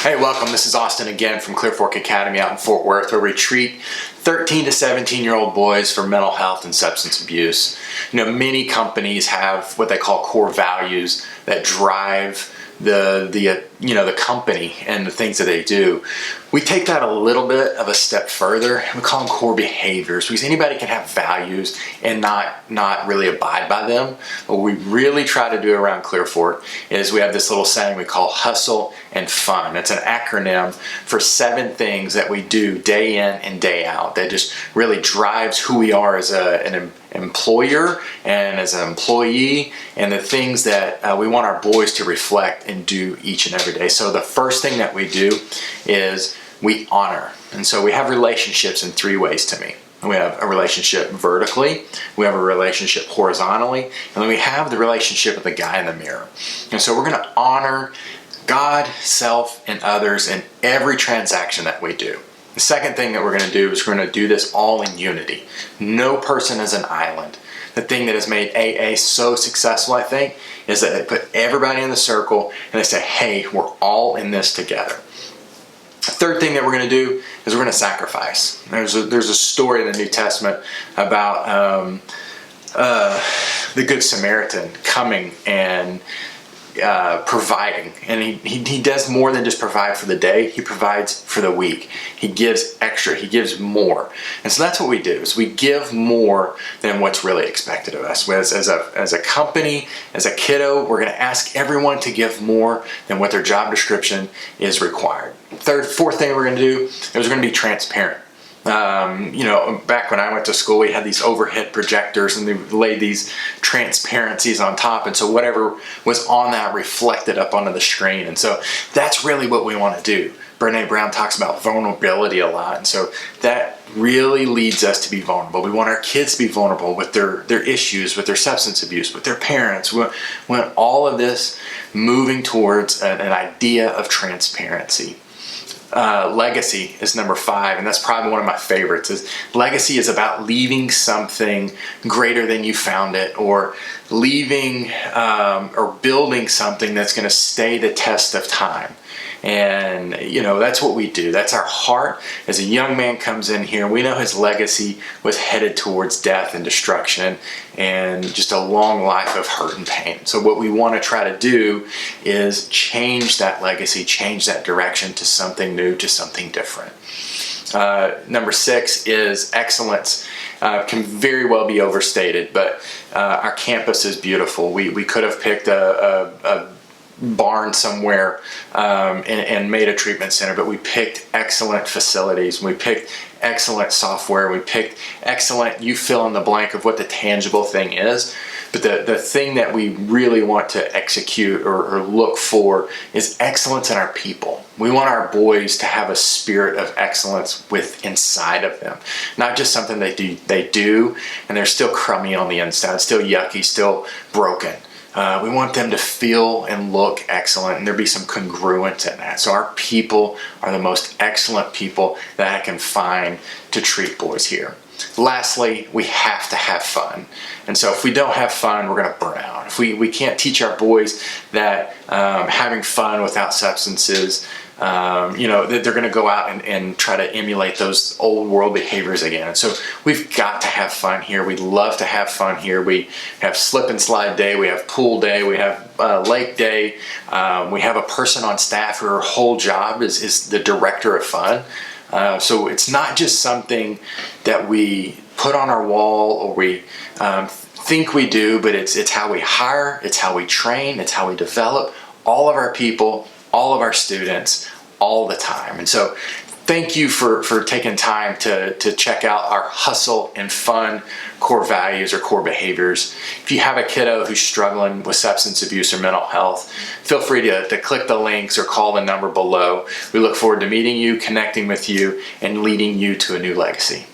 Hey, welcome. This is Austin again from Clearfork Academy out in Fort Worth, where we treat 13 to 17-year-old boys for mental health and substance abuse. You know, many companies have what they call core values that drive the company and the things that they do. We take that a little bit of a step further. We call them core behaviors, because anybody can have values and not really abide by them. What we really try to do around Clearfork is we have this little saying we call hustle and fun. It's an acronym for 7 things that we do day in and day out that just really drives who we are as an employer and as an employee, and the things that we want our boys to reflect and do each and every day. So the first thing that we do is we honor. And so we have relationships in 3 ways to me. We have a relationship vertically, we have a relationship horizontally, and then we have the relationship with the guy in the mirror. And so we're going to honor God, self, and others in every transaction that we do. The second thing that we're going to do is we're going to do this all in unity. No person is an island. The thing that has made AA so successful, I think, is that they put everybody in the circle and they say, hey, we're all in this together. The third thing that we're going to do is we're going to sacrifice. There's a story in the New Testament about the Good Samaritan coming and providing, and he does more than just provide for the day. He provides for the week. He gives extra. He gives more. And so that's what we do, is we give more than what's really expected of us. As a company, as a kiddo, we're going to ask everyone to give more than what their job description is required. Fourth thing we're going to do is we're going to be transparent. Back when I went to school, we had these overhead projectors and they laid these transparencies on top. And so whatever was on that reflected up onto the screen. And so that's really what we want to do. Brene Brown talks about vulnerability a lot. And so that really leads us to be vulnerable. We want our kids to be vulnerable with their issues, with their substance abuse, with their parents. We want all of this moving towards an idea of transparency. Legacy is number 5, and that's probably one of my favorites. Legacy is about leaving something greater than you found it, or leaving or building something that's going to stay the test of time. And that's what we do. That's our heart. As a young man comes in here, we know his legacy was headed towards death and destruction and just a long life of hurt and pain. So what we want to try to do is change that legacy, change that direction to something new, to something different. Number 6 is excellence. Can very well be overstated, but our campus is beautiful. We could have picked a barn somewhere and made a treatment center, but we picked excellent facilities. We picked excellent software. We picked excellent, you fill in the blank of what the tangible thing is. But the thing that we really want to execute or look for is excellence in our people. We want our boys to have a spirit of excellence inside of them. Not just something they do and they're still crummy on the inside, still yucky, still broken. We want them to feel and look excellent, and there be some congruence in that. So our people are the most excellent people that I can find to treat boys here. Lastly, we have to have fun. And so if we don't have fun, we're going to burn out. If we can't teach our boys that having fun without substances, that they're going to go out and try to emulate those old world behaviors again. And so we've got to have fun here. We love to have fun here. We have slip and slide day. We have pool day. We have lake day. We have a person on staff who her whole job is the director of fun. So it's not just something that we put on our wall or we think we do, but it's how we hire, it's how we train, it's how we develop all of our people, all of our students, all the time. And so thank you for taking time to check out our hustle and fun core values or core behaviors. If you have a kiddo who's struggling with substance abuse or mental health, feel free to click the links or call the number below. We look forward to meeting you, connecting with you, and leading you to a new legacy.